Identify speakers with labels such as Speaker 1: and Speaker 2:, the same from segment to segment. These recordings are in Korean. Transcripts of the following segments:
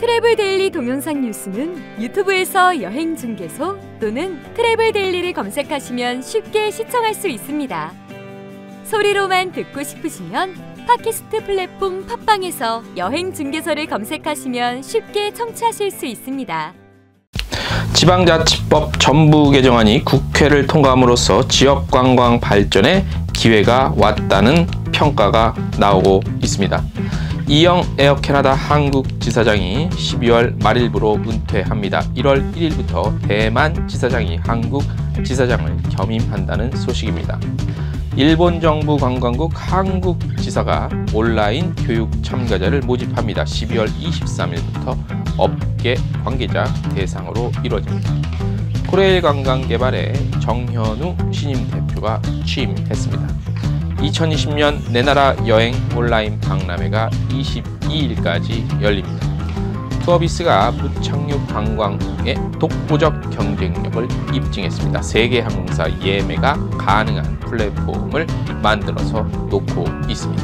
Speaker 1: 트래블 데일리 동영상 뉴스는 유튜브에서 여행 중개소 또는 트래블 데일리를 검색하시면 쉽게 시청할 수 있습니다. 소리로만 듣고 싶으시면 팟캐스트 플랫폼 팟빵에서 여행 중개소를 검색하시면 쉽게 청취하실 수 있습니다.
Speaker 2: 지방자치법 전부 개정안이 국회를 통과함으로써 지역관광 발전에 기회가 왔다는 평가가 나오고 있습니다. 이영 에어 캐나다 한국 지사장이 12월 말일부로 은퇴합니다. 1월 1일부터 대만 지사장이 한국 지사장을 겸임한다는 소식입니다. 일본 정부 관광국 한국 지사가 온라인 교육 참가자를 모집합니다. 12월 23일부터 업계 관계자 대상으로 이루어집니다. 코레일 관광 개발에 정현우 신임 대표가 취임했습니다. 2020년 내 나라 여행 온라인 박람회가 22일까지 열립니다. 투어비스가 무착륙 관광의 독보적 경쟁력을 입증했습니다. 세계 항공사 예매가 가능한 플랫폼을 만들어서 놓고 있습니다.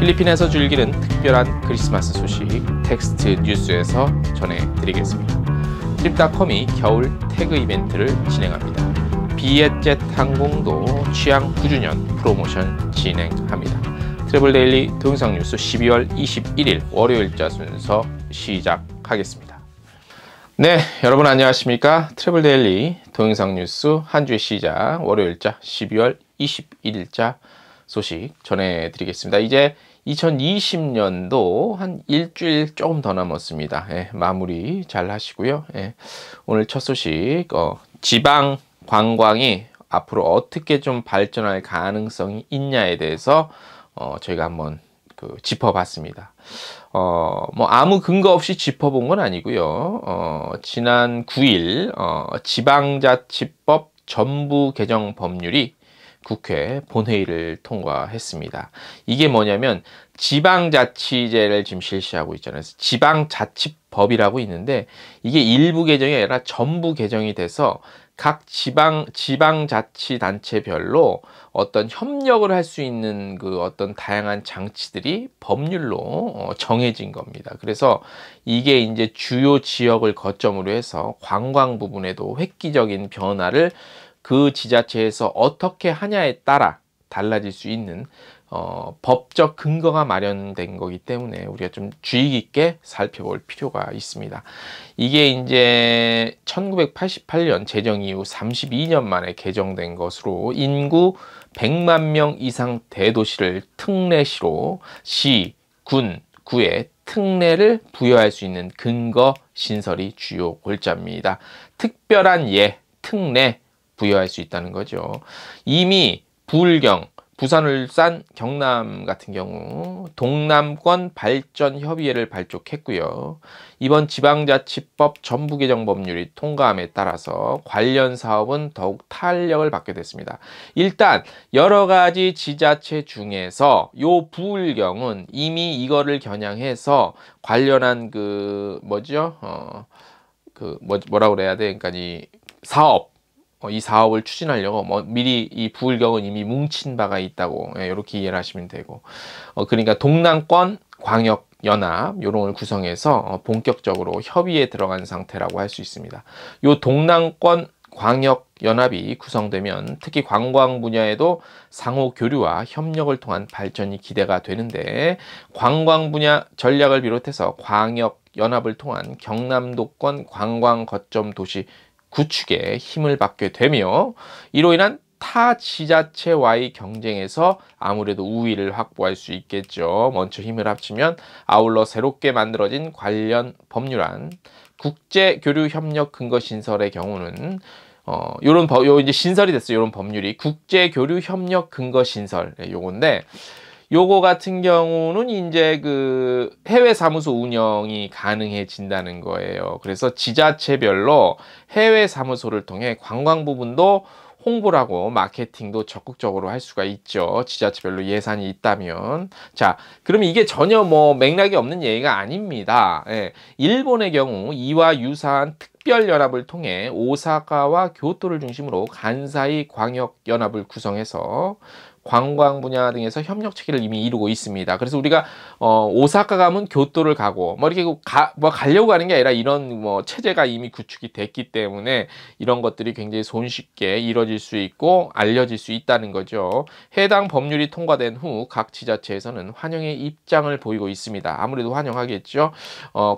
Speaker 2: 필리핀에서 즐기는 특별한 크리스마스 소식 텍스트 뉴스에서 전해드리겠습니다. 트립닷컴이 겨울 태그 이벤트를 진행합니다. 비엣젯 항공도 취향 9주년 프로모션 진행합니다. 트래블 데일리 동영상 뉴스 12월 21일 월요일자 순서 시작하겠습니다. 네, 여러분 안녕하십니까? 트래블 데일리 동영상 뉴스 한 주의 시작 월요일자 12월 21일자 소식 전해드리겠습니다. 이제 2020년도 한 일주일 조금 더 남았습니다. 마무리 잘 하시고요. 오늘 첫 소식 지방 관광이 앞으로 어떻게 좀 발전할 가능성이 있냐에 대해서 저희가 한번 짚어봤습니다. 뭐 아무 근거 없이 짚어본 건 아니고요. 지난 9일 지방자치법 전부 개정 법률이 국회 본회의를 통과했습니다. 이게 뭐냐면 지방자치제를 지금 실시하고 있잖아요. 지방자치법이라고 있는데 이게 일부 개정이 아니라 전부 개정이 돼서 각 지방자치단체별로 어떤 협력을 할 수 있는 어떤 다양한 장치들이 법률로 정해진 겁니다. 그래서 이게 이제 주요 지역을 거점으로 해서 관광 부분에도 획기적인 변화를 그 지자체에서 어떻게 하냐에 따라 달라질 수 있는 법적 근거가 마련된 거기 때문에 우리가 좀 주의 깊게 살펴볼 필요가 있습니다. 이게 이제 1988년 제정 이후 32년 만에 개정된 것으로 인구 100만 명 이상 대도시를 특례시로 시, 군, 구에 특례를 부여할 수 있는 근거 신설이 주요 골자입니다. 특별한 예, 특례 부여할 수 있다는 거죠. 이미 부울경, 부산, 울산, 경남 같은 경우 동남권 발전 협의회를 발족했고요. 이번 지방자치법 전부 개정 법률이 통과함에 따라서 관련 사업은 더욱 탄력을 받게 됐습니다. 일단 여러 가지 지자체 중에서 요 부울경은 이미 이거를 겨냥해서 관련한 뭐라 그래야 돼? 그러니까 이 사업 이 사업을 추진하려고 미리 이 부울경은 이미 뭉친 바가 있다고 이렇게 이해를 하시면 되고 그러니까 동남권 광역연합 요런 걸 구성해서 본격적으로 협의에 들어간 상태라고 할 수 있습니다. 요 동남권 광역연합이 구성되면 특히 관광 분야에도 상호 교류와 협력을 통한 발전이 기대가 되는데 관광 분야 전략을 비롯해서 광역연합을 통한 경남도권 관광 거점 도시 구축에 힘을 받게 되며 이로 인한 타 지자체와의 경쟁에서 아무래도 우위를 확보할 수 있겠죠. 먼저 힘을 합치면 아울러 새롭게 만들어진 관련 법률안 국제교류협력 근거 신설의 경우는 요 이제 신설이 됐어요. 이런 법률이 국제교류협력 근거 신설 요건데 요거 같은 경우는 이제 해외 사무소 운영이 가능해진다는 거예요. 그래서 지자체별로 해외 사무소를 통해 관광 부분도 홍보를 하고 마케팅도 적극적으로 할 수가 있죠. 지자체별로 예산이 있다면. 자, 그러면 이게 전혀 맥락이 없는 얘기가 아닙니다. 일본의 경우 이와 유사한 특별연합을 통해 오사카와 교토를 중심으로 간사이 광역연합을 구성해서 관광 분야 등에서 협력 체계를 이미 이루고 있습니다. 그래서 우리가 오사카 가면 교토를 가고 뭐 이렇게 가려고 하는 게 아니라 이런 뭐 체제가 이미 구축이 됐기 때문에 이런 것들이 굉장히 손쉽게 이루어질 수 있고 알려질 수 있다는 거죠. 해당 법률이 통과된 후 각 지자체에서는 환영의 입장을 보이고 있습니다. 아무래도 환영하겠죠.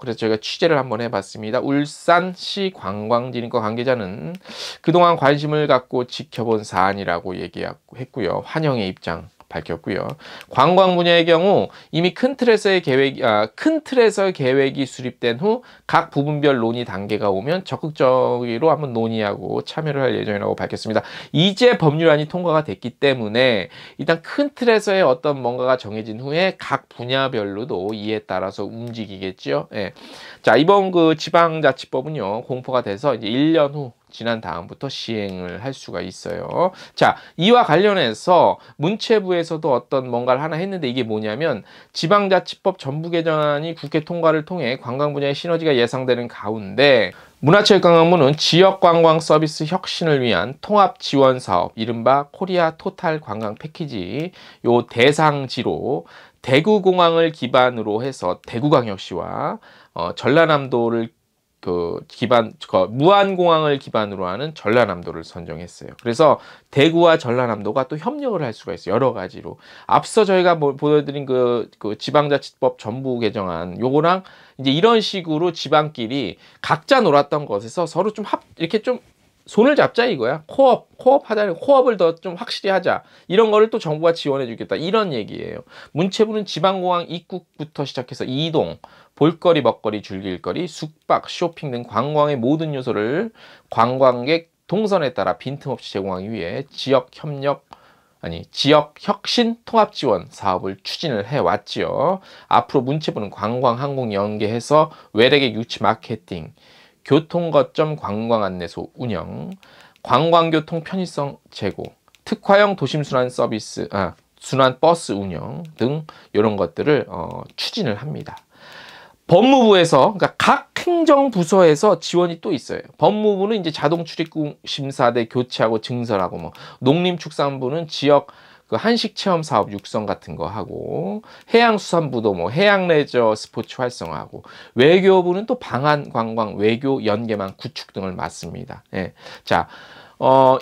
Speaker 2: 그래서 저희가 취재를 한번 해봤습니다. 울산시 관광진흥과 관계자는 그동안 관심을 갖고 지켜본 사안이라고 얘기했고요. 환영의 입장 밝혔고요. 관광 분야의 경우 이미 큰 틀에서 계획이 수립된 후 각 부분별 논의 단계가 오면 적극적으로 한번 논의하고 참여를 할 예정이라고 밝혔습니다. 이제 법률안이 통과가 됐기 때문에 일단 큰 틀에서의 어떤 뭔가가 정해진 후에 각 분야별로도 이에 따라서 움직이겠죠. 예. 자, 이번 그 지방자치법은요, 공포가 돼서 이제 1년 후 지난 다음부터 시행을 할 수가 있어요. 자, 이와 관련해서 문체부에서도 어떤 뭔가를 하나 했는데 이게 뭐냐면 지방자치법 전부 개정안이 국회 통과를 통해 관광 분야의 시너지가 예상되는 가운데 문화체육관광부는 지역관광 서비스 혁신을 위한 통합 지원 사업, 이른바 코리아 토탈 관광 패키지 요 대상지로 대구공항을 기반으로 해서 대구광역시와 전라남도를 무안공항을 기반으로 하는 전라남도를 선정했어요. 그래서 대구와 전라남도가 또 협력을 할 수가 있어요. 여러 가지로. 앞서 저희가 보여드린 그 지방자치법 전부 개정안 요거랑 이제 이런 식으로 지방끼리 각자 놀았던 것에서 서로 좀 이렇게 좀 손을 잡자 이거야. 코업 하자. 코업을 더 좀 확실히 하자. 이런 거를 또 정부가 지원해 주겠다. 이런 얘기예요. 문체부는 지방공항 입국부터 시작해서 이동, 볼거리, 먹거리, 즐길거리, 숙박, 쇼핑 등 관광의 모든 요소를 관광객 동선에 따라 빈틈없이 제공하기 위해 지역 혁신 통합 지원 사업을 추진을 해왔지요. 앞으로 문체부는 관광, 항공 연계해서 외래객 유치 마케팅, 교통거점 관광 안내소 운영, 관광교통 편의성 제고, 특화형 도심순환 서비스, 순환 버스 운영 등 이런 것들을 추진을 합니다. 법무부에서, 그러니까 각 행정부서에서 지원이 또 있어요. 법무부는 이제 자동 출입국 심사대 교체하고 증설하고, 뭐 농림축산부는 지역 그 한식 체험 사업 육성 같은 거 하고, 해양수산부도 뭐 해양 레저 스포츠 활성화하고, 외교부는 또 방한 관광 외교 연계망 구축 등을 맡습니다. 예. 자,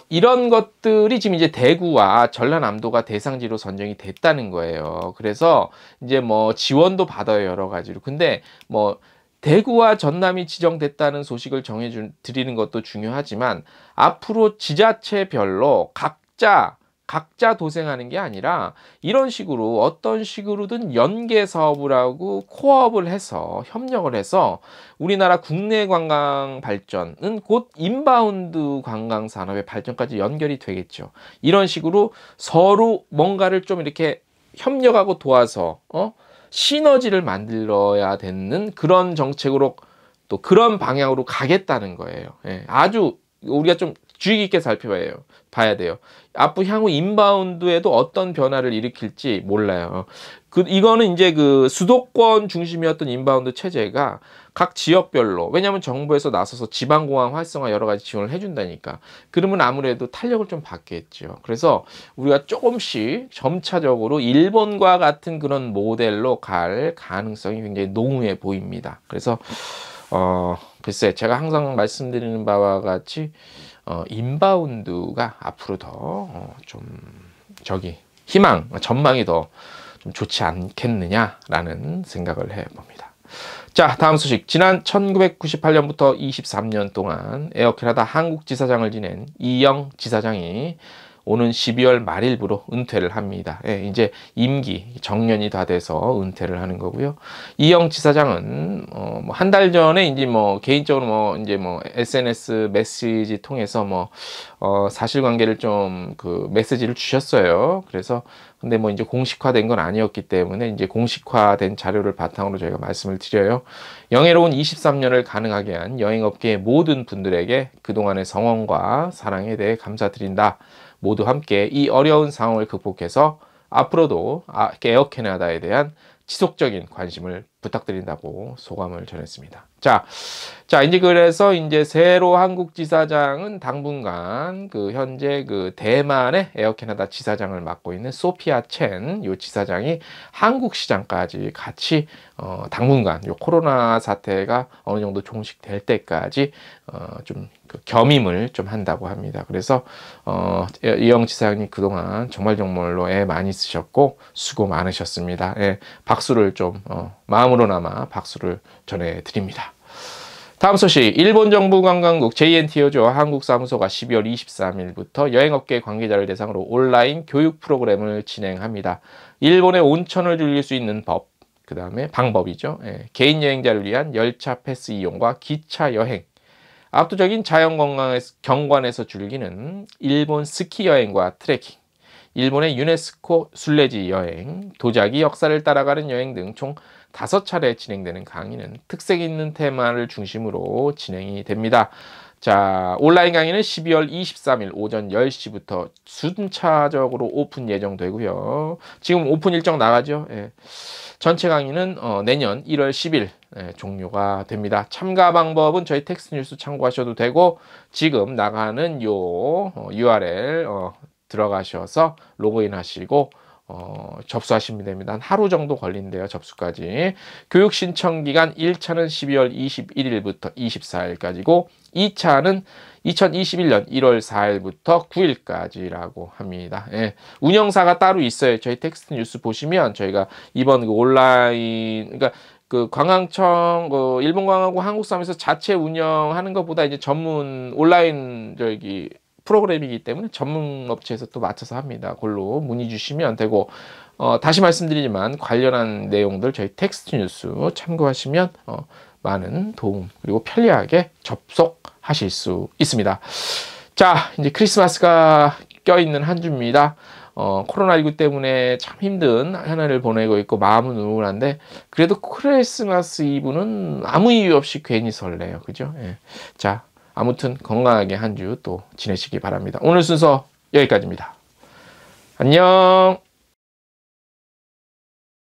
Speaker 2: 이런 것들이 지금 이제 대구와 전라남도가 대상지로 선정이 됐다는 거예요. 그래서 이제 뭐 지원도 받아요, 여러 가지로. 근데 뭐 대구와 전남이 지정됐다는 소식을 드리는 것도 중요하지만 앞으로 지자체별로 각자 도생하는 게 아니라 이런 식으로 어떤 식으로든 연계 사업을 하고 코업을 해서 협력을 해서 우리나라 국내 관광 발전은 곧 인바운드 관광 산업의 발전까지 연결이 되겠죠. 이런 식으로 서로 뭔가를 좀 이렇게 협력하고 도와서 시너지를 만들어야 되는 그런 정책으로 또 그런 방향으로 가겠다는 거예요. 예, 아주 우리가 좀 주의 깊게 봐야 돼요. 앞으로 향후 인바운드에도 어떤 변화를 일으킬지 몰라요. 이거는 이제 그 수도권 중심이었던 인바운드 체제가 각 지역별로, 왜냐하면 정부에서 나서서 지방공항 활성화 여러 가지 지원을 해준다니까. 그러면 아무래도 탄력을 좀 받겠죠. 그래서 우리가 조금씩 점차적으로 일본과 같은 그런 모델로 갈 가능성이 굉장히 농후해 보입니다. 그래서 글쎄, 제가 항상 말씀드리는 바와 같이 인바운드가 앞으로 더 전망이 더 좀 좋지 않겠느냐라는 생각을 해봅니다. 자, 다음 소식. 지난 1998년부터 23년 동안 에어캐나다 한국 지사장을 지낸 이영 지사장이 오는 12월 말일부로 은퇴를 합니다. 예, 이제 임기 정년이 다 돼서 은퇴를 하는 거고요. 이영 지사장은 한 달 전에 이제 뭐 개인적으로 SNS 메시지 통해서 사실관계를 좀 그 메시지를 주셨어요. 그래서 근데 이제 공식화된 건 아니었기 때문에 이제 공식화된 자료를 바탕으로 저희가 말씀을 드려요. 영예로운 23년을 가능하게 한 여행업계의 모든 분들에게 그동안의 성원과 사랑에 대해 감사드린다. 모두 함께 이 어려운 상황을 극복해서 앞으로도 에어캐나다에 대한 지속적인 관심을 부탁드린다고 소감을 전했습니다. 자, 이제 그래서 이제 새로 한국 지사장은 당분간 현재 대만의 에어캐나다 지사장을 맡고 있는 소피아 첸 요 지사장이 한국 시장까지 같이 당분간 요 코로나 사태가 어느 정도 종식될 때까지 좀 겸임을 좀 한다고 합니다. 그래서 이영 지사장님 그동안 정말로 애 많이 쓰셨고 수고 많으셨습니다. 예, 박수를 좀 마음으로나마 박수를 전해드립니다. 다음 소식, 일본 정부 관광국 JNTO죠. 한국사무소가 12월 23일부터 여행업계 관계자를 대상으로 온라인 교육 프로그램을 진행합니다. 일본의 온천을 즐길 수 있는 법, 그 다음에 방법이죠. 예, 개인 여행자를 위한 열차 패스 이용과 기차 여행, 압도적인 자연 경관에서 즐기는 일본 스키 여행과 트레킹, 일본의 유네스코 순례지 여행, 도자기 역사를 따라가는 여행 등 총 5차례 진행되는 강의는 특색 있는 테마를 중심으로 진행이 됩니다. 자, 온라인 강의는 12월 23일 오전 10시부터 순차적으로 오픈 예정되고요. 지금 오픈 일정 나가죠. 예. 전체 강의는 내년 1월 10일 종료가 됩니다. 참가 방법은 저희 텍스트 뉴스 참고하셔도 되고 지금 나가는 요 URL 들어가셔서 로그인 하시고 접수하시면 됩니다. 한 하루 정도 걸린대요. 접수까지. 교육 신청 기간 1차는 12월 21일부터 24일까지고 2차는 2021년 1월 4일부터 9일까지라고 합니다. 예. 운영사가 따로 있어요. 저희 텍스트 뉴스 보시면 저희가 이번 온라인, 그러니까 관광청, 일본관광부 한국사무소 자체 운영하는 것보다 이제 전문 온라인 프로그램이기 때문에 전문 업체에서 또 맞춰서 합니다. 그걸로 문의 주시면 되고, 다시 말씀드리지만 관련한 내용들 저희 텍스트 뉴스 참고하시면 많은 도움 그리고 편리하게 접속하실 수 있습니다. 자, 이제 크리스마스가 껴있는 한 주입니다. 코로나19 때문에 참 힘든 한 해를 보내고 있고 마음은 우울한데 그래도 크리스마스 이브는 아무 이유 없이 괜히 설레요. 그죠? 예. 자, 아무튼 건강하게 한 주 또 지내시기 바랍니다. 오늘 순서 여기까지입니다. 안녕.